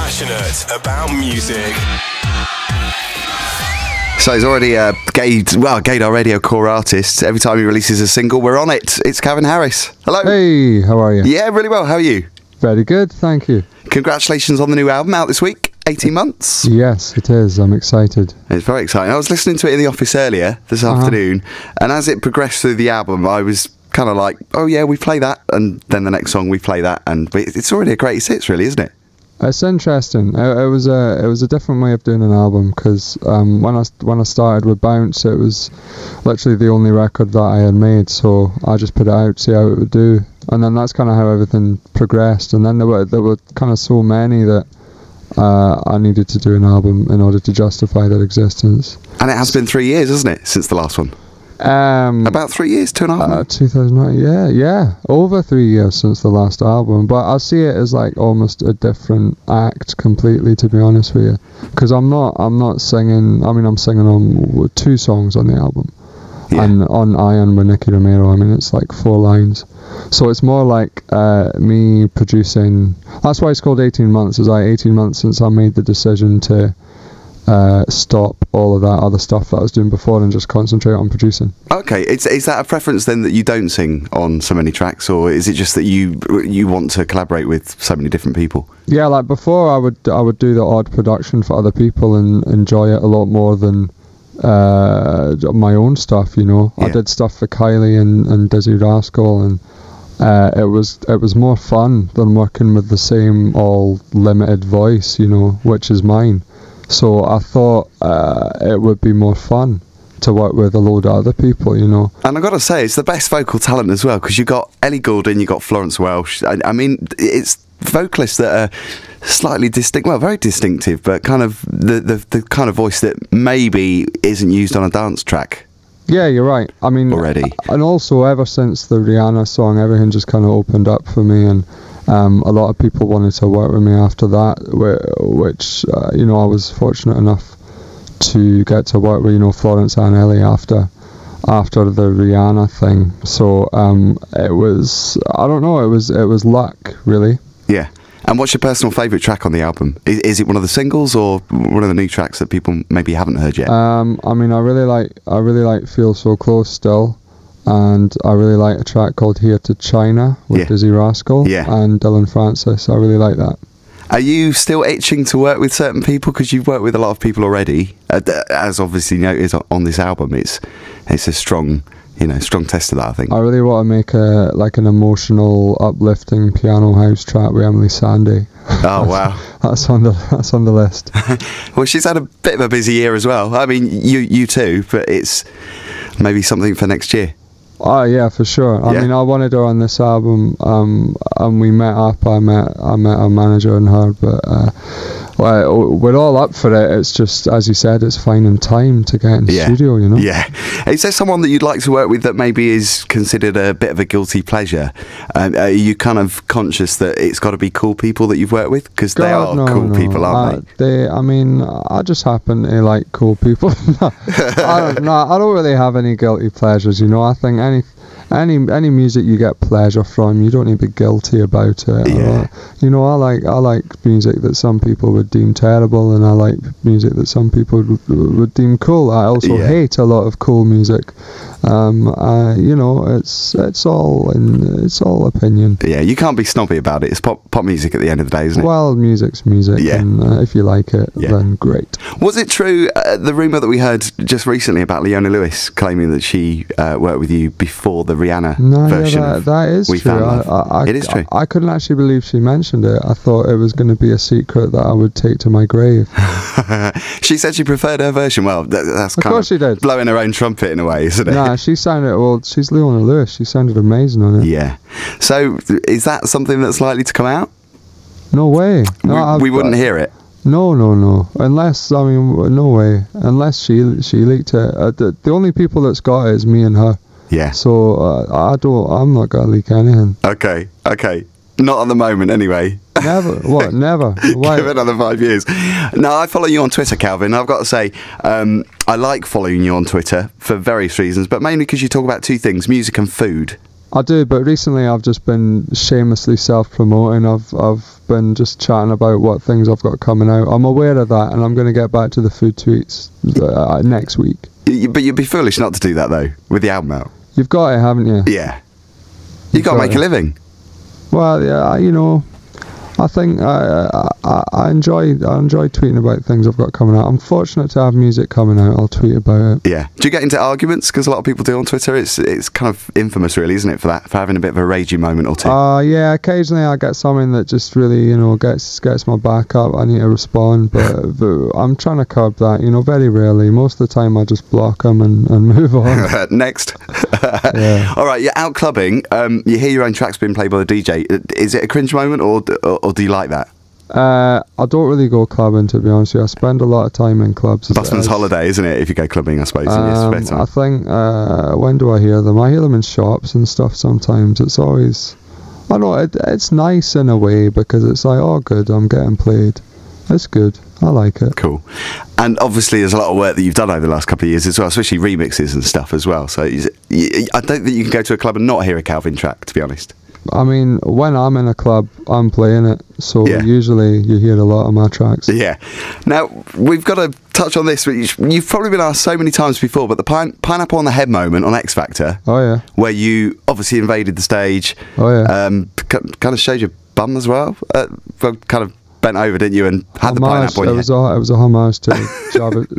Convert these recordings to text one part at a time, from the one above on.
Passionate about music. So he's already a GaydarRadio core artist. Every time he releases a single, we're on it. It's Calvin Harris. Hello. Hey, how are you? Yeah, really well. How are you? Very good, thank you. Congratulations on the new album out this week. 18 months. Yes, it is. I'm excited. It's very exciting. I was listening to it in the office earlier this afternoon, and as it progressed through the album, I was kind of like, oh yeah, we play that, and then the next song we play that, and it's already a greatest hits, really, isn't it? It's interesting. It was a different way of doing an album, because when I started with Bounce, it was literally the only record that I had made, so I just put it out, see how it would do, and then that's kind of how everything progressed. And then there were kind of so many that I needed to do an album in order to justify their existence. And it has been 3 years, hasn't it, since the last one? About 3 years, 2.5. 2009, yeah, over 3 years since the last album. But I see it as like almost a different act completely, to be honest with you, because I'm not singing. I mean, I'm singing on 2 songs on the album, and on Iron with Nicky Romero, I mean, it's like 4 lines. So it's more like me producing. That's why it's called 18 months. It's like 18 months since I made the decision to stop all of that other stuff that I was doing before and just concentrate on producing. Okay, is that a preference then, that you don't sing on so many tracks, or is it just that you want to collaborate with so many different people? Yeah, like before I would do the odd production for other people and enjoy it a lot more than my own stuff, you know. Yeah. I did stuff for Kylie and Dizzy Rascal, and it was more fun than working with the same all limited voice, you know, which is mine. So I thought it would be more fun to work with a load of other people, you know. And I've got to say, it's the best vocal talent as well, because you've got Ellie Goulding, you've got Florence Welsh. I mean, it's vocalists that are slightly distinct, well, very distinctive, but kind of the kind of voice that maybe isn't used on a dance track. Yeah, you're right. I mean, already. And also, ever since the Rihanna song, everything just kind of opened up for me, and a lot of people wanted to work with me after that, which you know, I was fortunate enough to get to work with, you know, Florence and Ellie after the Rihanna thing. So it was, I don't know, it was luck, really. Yeah. And what's your personal favourite track on the album? Is it one of the singles or one of the new tracks that people maybe haven't heard yet? I mean, I really like Feel So Close still. And I really like a track called Here to China with Dizzy Rascal and Dylan Francis. I really like that. Are you still itching to work with certain people? Because you've worked with a lot of people already. As obviously noted on this album, it's a strong test of that, I think. I really want to make an emotional, uplifting piano house track with Emeli Sandé. Oh wow, that's on the list. Well, she's had a bit of a busy year as well. I mean, you too, but it's maybe something for next year. Oh yeah, for sure. I mean, I wanted her on this album, and we met up. I met our manager and her, but we're all up for it. It's just, as you said, it's finding time to get in the studio, you know. Yeah. Is there someone that you'd like to work with that maybe is considered a bit of a guilty pleasure? Are you kind of conscious that it's got to be cool people that you've worked with? Because they are cool people, aren't they? I mean, I just happen to like cool people. I don't really have any guilty pleasures, you know. I think any music you get pleasure from, you don't need to be guilty about it. Yeah. You know, I like music that some people would deem terrible, and I like music that some people would deem cool. I also hate a lot of cool music. You know, it's all opinion. Yeah, you can't be snobby about it. It's pop music at the end of the day, isn't it? Well, music's music, and if you like it, then great. Was it true, the rumour that we heard just recently about Leona Lewis claiming that she worked with you before the Rihanna version? That is true. It is true. I couldn't actually believe she mentioned it. I thought it was going to be a secret that I would take to my grave. She said she preferred her version. Well, that's kind of she did. Blowing her own trumpet in a way, isn't it? Nah, she sounded, well, she's Leona Lewis. She sounded amazing on it. Yeah. So, is that something that's likely to come out? No way. No, we wouldn't hear it. No. Unless, I mean, no way. Unless she leaked it. The only people that's got it is me and her. Yeah. So I'm not gonna leak anything. Okay. Not at the moment, anyway. Never. What? Never. Why? Give it another 5 years. No, I follow you on Twitter, Calvin. I've got to say, I like following you on Twitter for various reasons, but mainly because you talk about two things: music and food. I do, but recently I've just been shamelessly self-promoting. I've been just chatting about what things I've got coming out. I'm aware of that, and I'm going to get back to the food tweets next week. But you'd be foolish not to do that, though, with the album out. You've got it, haven't you? Yeah. You've got to make a living. Well, yeah, you know, I think I enjoy tweeting about things I've got coming out. I'm fortunate to have music coming out. I'll tweet about it. Yeah. Do you get into arguments? Because a lot of people do on Twitter. It's kind of infamous, really, isn't it, for having a bit of a ragey moment or two? Yeah. Occasionally, I get something that just really, you know, gets my back up. I need to respond, but I'm trying to curb that. You know, very rarely. Most of the time, I just block them and move on. Next. Yeah. All right. You're out clubbing. You hear your own tracks being played by the DJ. Is it a cringe moment, or do you like that? I don't really go clubbing, to be honest with you. I spend a lot of time in clubs. Busman's holiday, isn't it, if you go clubbing, I suppose, in your spare time? I think, when do I hear them? I hear them in shops and stuff sometimes. It's always, I know, it's nice in a way, because it's like, oh good, I'm getting played. It's good. I like it. Cool. And obviously there's a lot of work that you've done over the last couple of years as well, especially remixes and stuff as well. So I don't think you can go to a club and not hear a Calvin track, to be honest. I mean, when I'm in a club, I'm playing it, so usually you hear a lot of my tracks. Yeah. Now, we've got to touch on this. You've probably been asked so many times before, but the pineapple on the head moment on X Factor, where you obviously invaded the stage, kind of showed your bum as well, kind of bent over, didn't you, and had the pineapple on your head. It was a homage to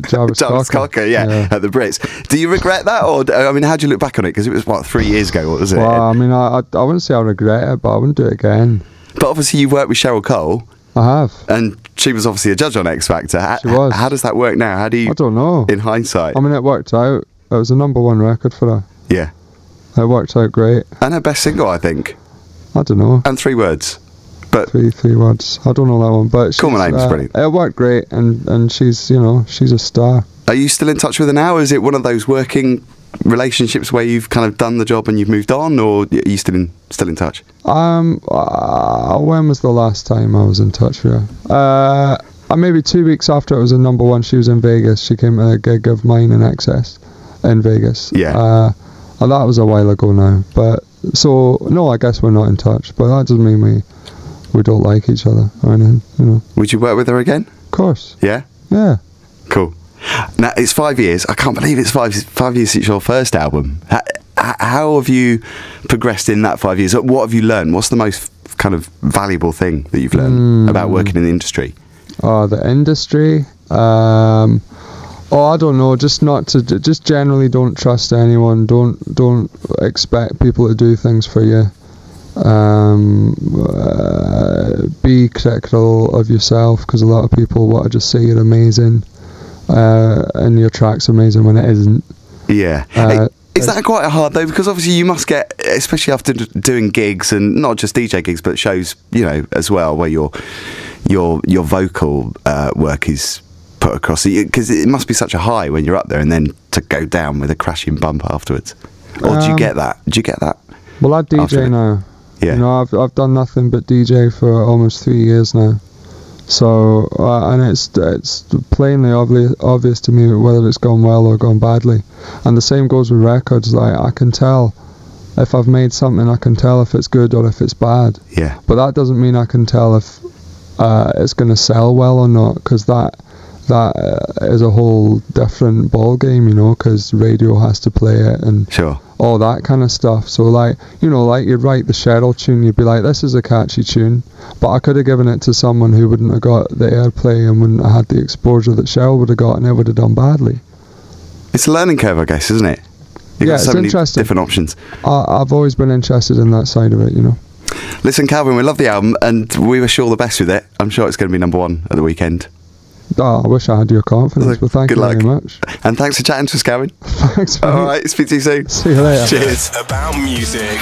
Jarvis Cocker, at the Brits. Do you regret that, or I mean, how do you look back on it? Because it was what, 3 years ago, what was it? Well, I mean, I wouldn't say I regret it, but I wouldn't do it again. But obviously, you've worked with Cheryl Cole. I have, and she was obviously a judge on X Factor. She was. How does that work now? How do you? I don't know. In hindsight, I mean, it worked out. It was a #1 record for her. Yeah, it worked out great. And her best single, I think. I don't know. And 3 words. But three words. I don't know that one, but Call My Name's brilliant. It worked great, and she's, you know, she's a star. Are you still in touch with her now? Is it one of those working relationships where you've kind of done the job and you've moved on, or are you still in touch? When was the last time I was in touch with her? Maybe 2 weeks after it was a #1, she was in Vegas. She came to a gig of mine in Excess in Vegas. Yeah. And that was a while ago now. But so no, I guess we're not in touch. But that doesn't mean we don't like each other or anything, you know. Would you work with her again? Of course. Yeah? Yeah. Cool. Now, it's 5 years. I can't believe it's 5 years since your first album. How have you progressed in that 5 years? What have you learned? What's the most kind of valuable thing that you've learned about working in the industry? The industry? I don't know. Just generally don't trust anyone. Don't expect people to do things for you. Be critical of yourself, because a lot of people want to just say you're amazing, and your track's amazing when it isn't. Yeah. Is that quite hard though? Because obviously you must get, especially after doing gigs, and not just DJ gigs but shows, you know, as well, where your vocal work is put across, because it must be such a high when you're up there and then to go down with a crashing bump afterwards. Or do you get that? Well, I DJ now. Yeah. You know, I've done nothing but DJ for almost 3 years now. So, and it's plainly obvious to me whether it's gone well or gone badly. And the same goes with records. Like, I can tell if I've made something, I can tell if it's good or if it's bad. Yeah. But that doesn't mean I can tell if it's going to sell well or not, because that is a whole different ball game, you know, because radio has to play it and all that kind of stuff. So, like, you know, like you'd write the Cheryl tune, you'd be like, this is a catchy tune, but I could have given it to someone who wouldn't have got the airplay and wouldn't have had the exposure that Cheryl would have got, and it would have done badly. It's a learning curve, I guess, isn't it? You've got so many different options. I've always been interested in that side of it, you know. Listen, Calvin, we love the album and we wish you all the best with it. I'm sure it's going to be #1 at the weekend. I wish I had your confidence, but thank you very much. And thanks for chatting to us, Calvin. Thanks, mate. All right, speak to you soon. See you later. Cheers. About music.